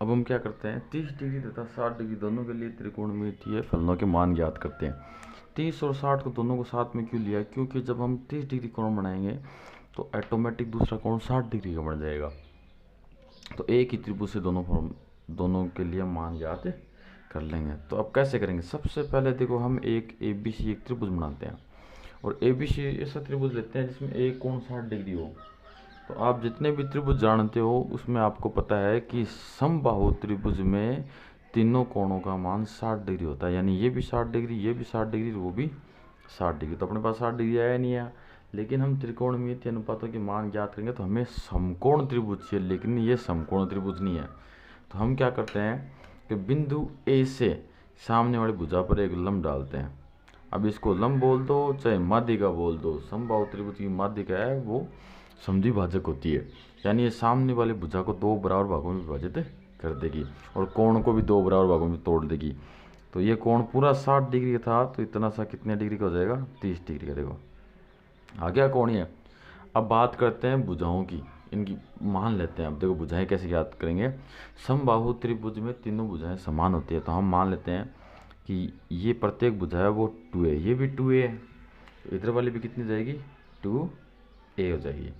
अब हम क्या करते हैं, 30 डिग्री तथा 60 डिग्री दोनों के लिए त्रिकोणमितीय फलनों के मान ज्ञात करते हैं। 30 और 60 को दोनों को साथ में क्यों लिया, क्योंकि जब हम 30 डिग्री कोण बनाएंगे तो ऑटोमेटिक दूसरा कोण 60 डिग्री का बन जाएगा। तो एक ही त्रिभुज से दोनों के लिए मान ज्ञात कर लेंगे। तो अब कैसे करेंगे, सबसे पहले देखो हम एक ABC एक त्रिभुज बनाते हैं और ABC ऐसा त्रिभुज लेते हैं जिसमें एक कोण 60 डिग्री हो। तो आप जितने भी त्रिभुज जानते हो उसमें आपको पता है कि समबाहु त्रिभुज में तीनों कोणों का मान 60 डिग्री होता है, यानी ये भी 60 डिग्री, ये भी 60 डिग्री, वो भी 60 डिग्री। तो अपने पास 60 डिग्री आया नहीं आया, लेकिन हम त्रिकोणमितीय अनुपातों के मान ज्ञात करेंगे तो हमें समकोण त्रिभुज चाहिए, लेकिन ये समकोण त्रिभुज नहीं है। तो हम क्या करते हैं कि बिंदु ए से सामने वाली भुजा पर एक लंब डालते हैं। अब इसको लंब बोल दो चाहे माध्यिका बोल दो, समबाहु त्रिभुज की माध्यिका है वो समद्विभाजक होती है, यानी ये सामने वाली भुजा को दो बराबर भागों में विभाजित कर देगी और कोण को भी दो बराबर भागों में तोड़ देगी। तो ये कोण पूरा 60 डिग्री का था, तो इतना सा कितने डिग्री का हो जाएगा, 30 डिग्री का। देखो आ गया कोण ये। अब बात करते हैं भुजाओं की, इनकी मान लेते हैं। अब देखो भुजाएं कैसे याद करेंगे, समबाहु त्रिभुज में तीनों भुजाएं समान होती है। तो हम मान लेते हैं कि ये प्रत्येक भुजा है वो 2a, ये भी 2a है, तो इधर वाली भी कितनी जाएगी, 2a हो जाएगी।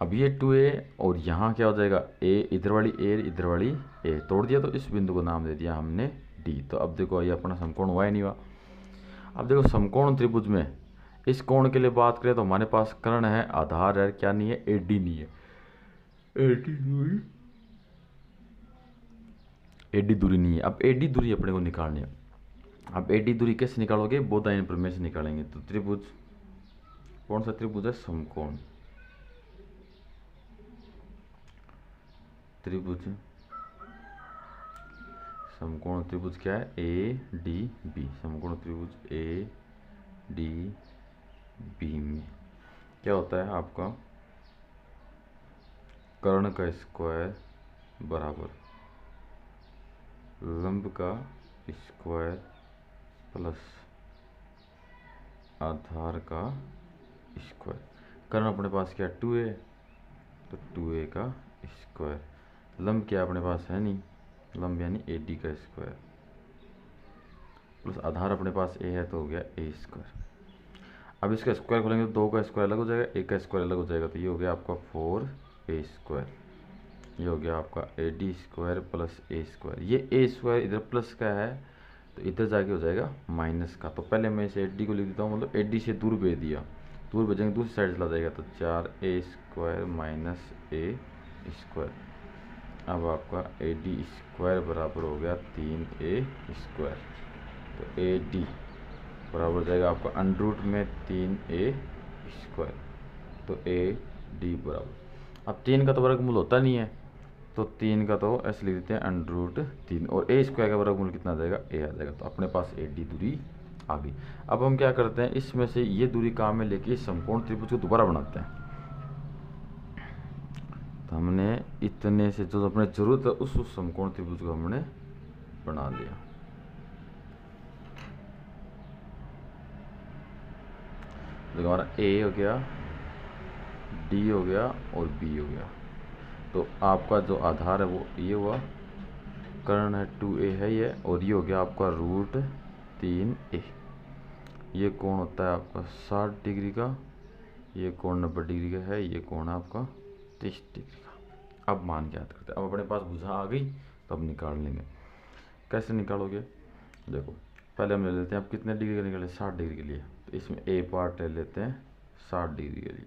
अब ये 2a और यहाँ क्या हो जाएगा, a, इधर वाली a तोड़ दिया, तो इस बिंदु को नाम दे दिया हमने D। तो अब देखो ये अपना समकोण हुआ ही नहीं हुआ। अब देखो समकोण त्रिभुज में इस कोण के लिए बात करें तो हमारे पास कर्ण है, आधार है, क्या नहीं है, AD नहीं है, AD दूरी नहीं है। अब AD दूरी अपने को निकालनी है। अब AD दूरी कैसे निकालोगे, बोधायन प्रमेय से निकालेंगे। तो त्रिभुज, कौन सा त्रिभुज है, समकोण त्रिभुज, समकोण त्रिभुज क्या है, ADB, समकोण त्रिभुज ADB में क्या होता है आपका, कर्ण का स्क्वायर बराबर लंब का स्क्वायर प्लस आधार का स्क्वायर। कर्ण अपने पास क्या, 2a, तो 2a का स्क्वायर, लंब क्या अपने पास है नहीं, लंब यानी AD का स्क्वायर, प्लस आधार अपने पास a है तो हो गया a स्क्वायर। अब इसका स्क्वायर खोलेंगे तो 2 का स्क्वायर अलग हो जाएगा, 1 का स्क्वायर अलग हो जाएगा, तो ये हो गया आपका 4a स्क्वायर, ये हो गया आपका AD square plus a square. ये a स्क्वायर इधर प्लस का है तो इधर जाके हो जाएगा माइनस का। तो पहले मैं इसे AD को लिख देता हूँ, मतलब AD से दूर भेज दिया, दूर भेजेंगे दूसरी साइड चला जाएगा, तो 4a square minus a square. अब आपका AD स्क्वायर बराबर हो गया 3a स्क्वायर, तो AD बराबर हो जाएगा आपका अंडर रूट में 3a स्क्वायर, तो AD बराबर, अब 3 का तो वर्गमूल होता नहीं है, तो 3 का तो ऐसे लिख देते हैं अंडर रूट 3, और a स्क्वायर का वर्गमूल कितना आ जाएगा, a आ जाएगा। तो अपने पास AD दूरी आ गई। अब हम क्या करते हैं, इसमें से ये दूरी काम में लेके समकोण त्रिभुज को दोबारा बनाते हैं। तो हमने इतने से जो अपने जरूरत है उस समकोण त्रिभुज को हमने बना लिया। देखो हमारा A हो गया, D हो गया और B हो गया। तो आपका जो आधार है वो ये हुआ, कर्ण है 2a है ये, और ये हो गया आपका रूट 3a। ये कोण होता है आपका 60 डिग्री का, ये कोण 90 डिग्री का है, ये कोण आपका 30 डिग्री का। अब मान ज्ञात करते हैं। अब अपने पास भुजा आ गई तो अब निकाल लेंगे। कैसे निकालोगे, देखो पहले हम ले लेते हैं, अब कितने डिग्री का निकाले, 60 डिग्री के लिए, तो इसमें a पार्ट ले लेते हैं 60 डिग्री के लिए।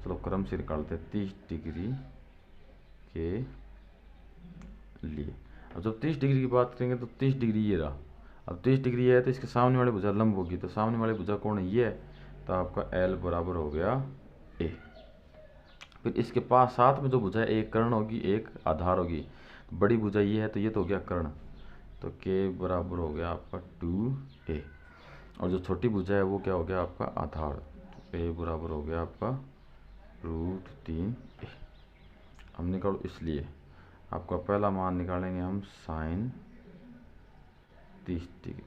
चलो क्रम से निकालते हैं 30 डिग्री के लिए। अब जब 30 डिग्री की बात करेंगे तो 30 डिग्री ये रहा, अब 30 डिग्री है तो इसके सामने वाली भुजा लंब होगी, तो सामने वाली भुजा कौन है, ये है, तो आपका L बराबर हो गया a। फिर इसके पास साथ में जो भुजा है एक कर्ण होगी एक आधार होगी, तो बड़ी भुजा ये है तो ये तो हो गया कर्ण, तो k बराबर हो गया आपका 2a, और जो छोटी भुजा है वो क्या हो गया आपका आधार, तो a बराबर हो गया आपका रूट 3a। हम निकालो, इसलिए आपका पहला मान निकालेंगे हम साइन 30 डिग्री।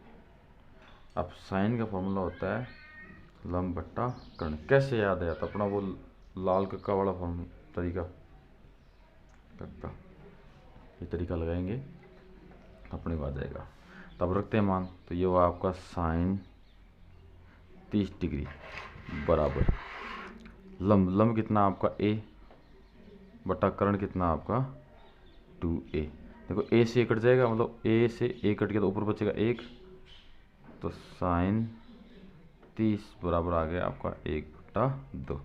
अब साइन का फॉर्मूला होता है लंब बट्टा कर्ण। कैसे याद आया था अपना वो लाल कक्का वाला फॉर्मूला तरीका, कक्का ये तरीका लगाएंगे अपने को आ जाएगा। तब रखते हैं मान, तो ये हुआ आपका साइन 30 डिग्री बराबर लंब कितना आपका a बटा कर्ण कितना आपका 2a। देखो a से a कट जाएगा, मतलब a से a कट गया तो ऊपर बचेगा 1, तो साइन 30 बराबर आ गया आपका 1/2।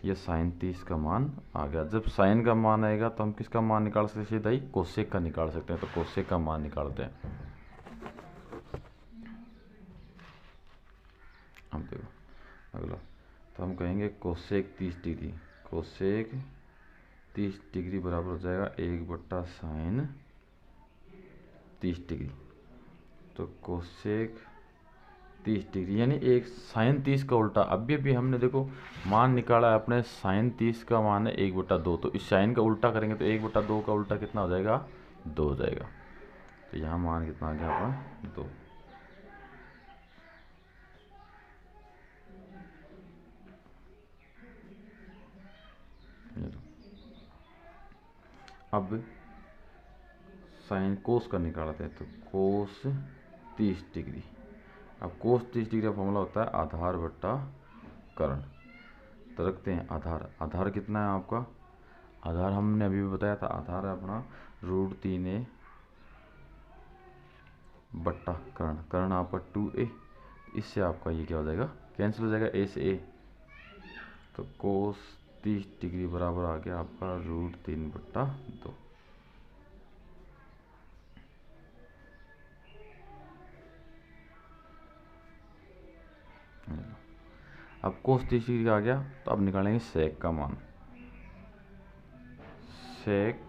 ये साइन 30 का मान आ गया। जब साइन का मान आएगा तो हम किसका मान निकाल सकते हैं, सीधा ही कोसेक का निकाल सकते हैं। तो कोसेक का मान निकालते हैं हम। देखो अगला, तो हम कहेंगे कोसेक 30 डिग्री, कोसेक 30 डिग्री बराबर हो जाएगा 1/sin 30 डिग्री। तो कोसेक 30 डिग्री यानी एक साइन 30 का उल्टा। अभी हमने देखो मान निकाला है अपने, साइन 30 का मान है 1/2, तो इस साइन का उल्टा करेंगे तो 1/2 का उल्टा कितना हो जाएगा, 2 हो जाएगा। तो यहाँ मान कितना आ गया आपका 2। अब साइन कोस का निकालते हैं, तो कोस 30 डिग्री। अब कोस 30 डिग्री का फॉर्मूला होता है आधार बट्टा कर्ण। तो रखते हैं आधार, आधार कितना है आपका, आधार हमने अभी भी बताया था, आधार है अपना √3a बट्टा कर्ण, कर्ण आपका 2a। इससे आपका ये क्या हो जाएगा, कैंसिल हो जाएगा a से a। तो कोस 30 डिग्री बराबर आ गया आपका √3/2। अब कोस 30 डिग्री आ गया, तो अब निकालेंगे सेक का मान। सेक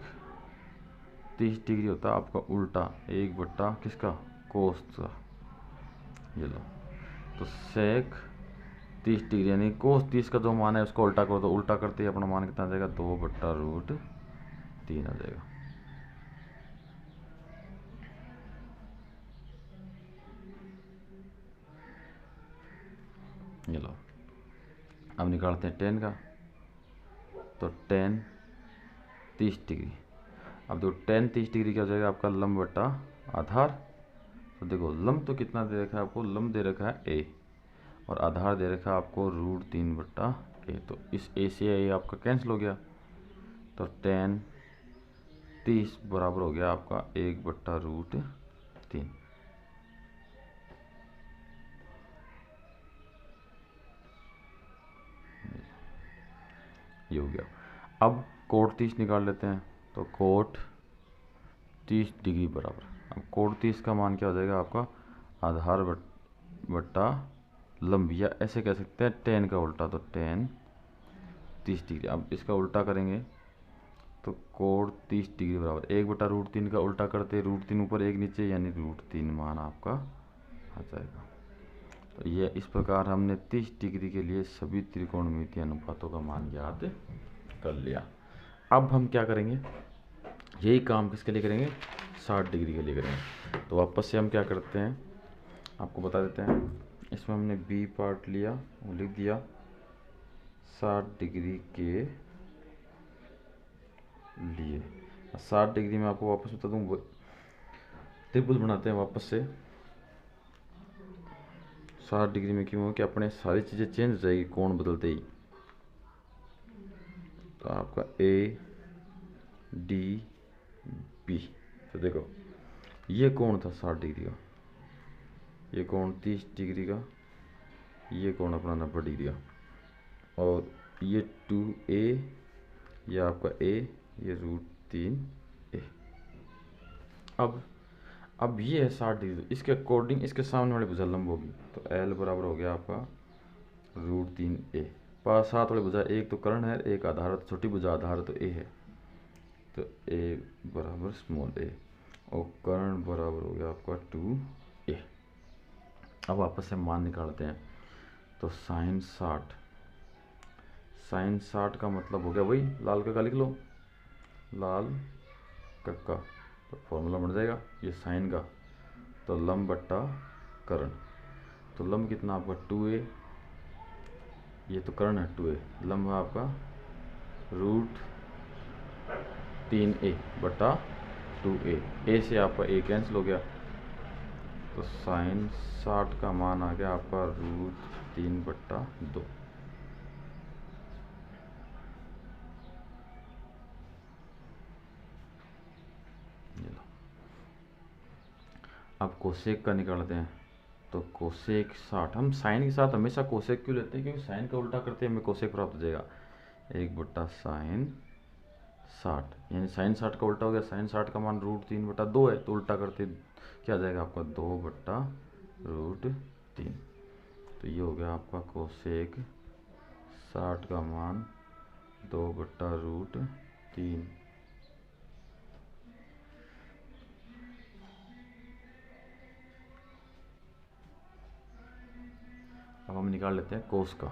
30 डिग्री होता है आपका उल्टा 1 किसका, कोस का। ये लो, तो सेक 30 डिग्री यानी कोस 30 का जो मान है उसको उल्टा करो, तो उल्टा करते ही अपना मान कितना आ जाएगा, 2/√3 आ जाएगा। ये लो, अब निकालते हैं टेन का। तो टेन 30 डिग्री, अब देखो टेन 30 डिग्री क्या हो जाएगा आपका, लंब बटा आधार। तो देखो लंब तो कितना दे रखा है आपको, लंब दे रखा है a और आधार दे रखा है आपको √3/a। तो इस a से a आपका कैंसिल हो गया, तो टेन 30 बराबर हो गया आपका 1/√3। ये हो गया। अब कोट 30 निकाल लेते हैं, तो कोट 30 डिग्री बराबर, अब कोट 30 का मान क्या हो जाएगा आपका, आधार बट्टा लंब, या ऐसे कह सकते हैं टेन का उल्टा, तो टेन 30 डिग्री। अब इसका उल्टा करेंगे तो कोट 30 डिग्री बराबर 1/√3 का उल्टा करते, √3 ऊपर 1 नीचे, यानी √3 मान आपका आ जाएगा। तो ये इस प्रकार हमने 30 डिग्री के लिए सभी त्रिकोणमितीय अनुपातों का मान याद कर लिया। अब हम क्या करेंगे, यही काम किसके लिए करेंगे, 60 डिग्री के लिए करेंगे। तो वापस से हम क्या करते हैं आपको बता देते हैं। इसमें हमने बी पार्ट लिया और लिख दिया 60 डिग्री के लिए। 60 डिग्री में आपको वापस बता दूँ, त्रिभुज बनाते हैं वापस से। 60 डिग्री में क्यों हो कि अपने सारी चीज़ें चेंज हो जाएगी कोण बदलते ही। तो आपका ए डी बी, तो देखो ये कोण था 60 डिग्री का, ये कोण 30 डिग्री का, ये कोण अपना 90 डिग्री का, और ये 2a, ये आपका a, ये √3a। अब ये है 60 डिग्री, इसके अकॉर्डिंग इसके सामने वाली भुजा लंब होगी, तो l बराबर हो गया आपका √3a। पास साथ वाली भुजा एक तो कर्ण है, एक आधार, तो छोटी भुजा आधार तो a है, तो a बराबर स्मॉल a, और कर्ण बराबर हो गया आपका 2a। अब वापस से मान निकालते हैं, तो साइन 60 का मतलब हो गया वही लाल का लिख लो, लाल कक्का, तो फॉर्मूला बन जाएगा ये साइन का, तो लंब बट्टा कर्ण। तो लंब कितना आपका 2a, ये तो कर्ण है 2a, लंब है आपका √3a बट्टा 2a, ए से आपका a कैंसिल हो गया, तो साइन 60 का मान आ गया आपका √3/2। अब कोसेक का निकालते हैं, तो कोसेक 60, हम साइन के साथ हमेशा कोसेक क्यों लेते हैं, क्योंकि साइन का उल्टा करते हैं हमें कोसेक प्राप्त हो जाएगा। 1/sin 60, यानी साइन 60 का उल्टा हो गया, साइन 60 का मान √3/2 है, तो उल्टा करते क्या जाएगा आपका 2/√3। तो ये हो गया आपका कोसेक 60 का मान 2/√3। अब हम निकाल लेते हैं कोस का,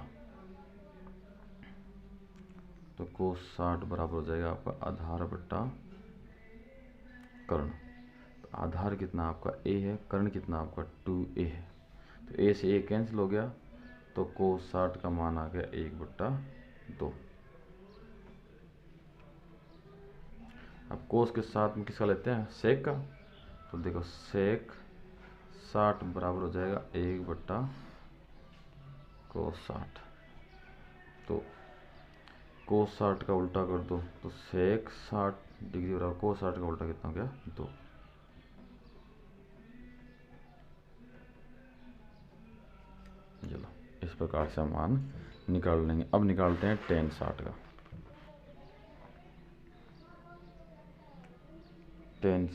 तो कोस 60 बराबर हो जाएगा आपका आधार बट्टा कर्ण। तो आधार कितना आपका a है, कर्ण कितना आपका 2a है, तो a से a कैंसिल हो गया, तो कोस 60 का मान आ गया 1/2। अब कोस के साथ में किसका लेते हैं, सेक का, तो देखो सेक 60 बराबर हो जाएगा 1/cos 60। तो कोस 60 का उल्टा कर दो, तो सेक 60 डिग्री बराबर कोस 60 का उल्टा कितना हो गया 2। चलो इस प्रकार से हम मान निकाल लेंगे। अब निकालते हैं tan 60 का। tan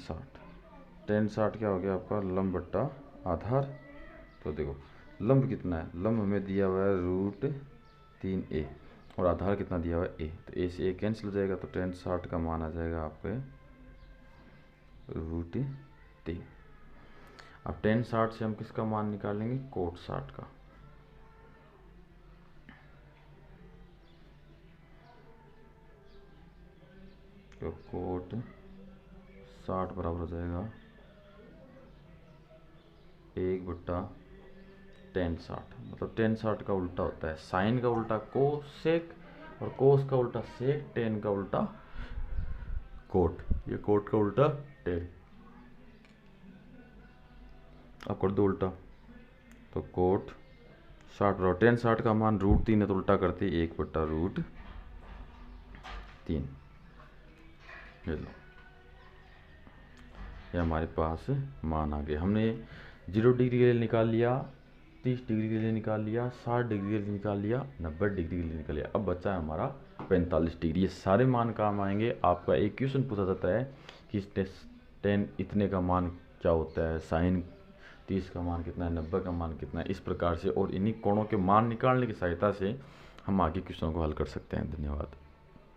60 क्या हो गया आपका, लंब बट्टा आधार। तो देखो लंब कितना है, लंब हमें दिया हुआ है √3a और आधार कितना दिया हुआ है a, तो a से a कैंसिल हो जाएगा, तो tan 60 का मान आ जाएगा आपके √3। अब tan 60 से हम किसका मान निकालेंगे, cot 60 का। तो cot 60 बराबर हो जाएगा 1/tan 60। मतलब tan 60 का उल्टा होता है साइन का उल्टा कोसेक, और कोस का उल्टा सेक, टेन का उल्टा कोट, ये कोट का उल्टा टेन। अब कर दो उल्टा, तो कोट 60 बराबर tan 60 का मान √3 है, तो उल्टा करते 1/√3। ये लो, ये हमारे पास मान आ गया। हमने 0 डिग्री के लिए निकाल लिया, 30 डिग्री के लिए निकाल लिया, 60 डिग्री के लिए निकाल लिया, 90 डिग्री के लिए निकाल लिया। अब बचा है हमारा 45 डिग्री। ये सारे मान काम आएंगे। आपका एक क्वेश्चन पूछा जाता है कि टेन इतने का मान क्या होता है, साइन 30 का मान कितना है, 90 का मान कितना है, इस प्रकार से और इन्हीं कोणों के मान निकालने की सहायता से हम आगे क्वेश्चन को हल कर सकते हैं। धन्यवाद।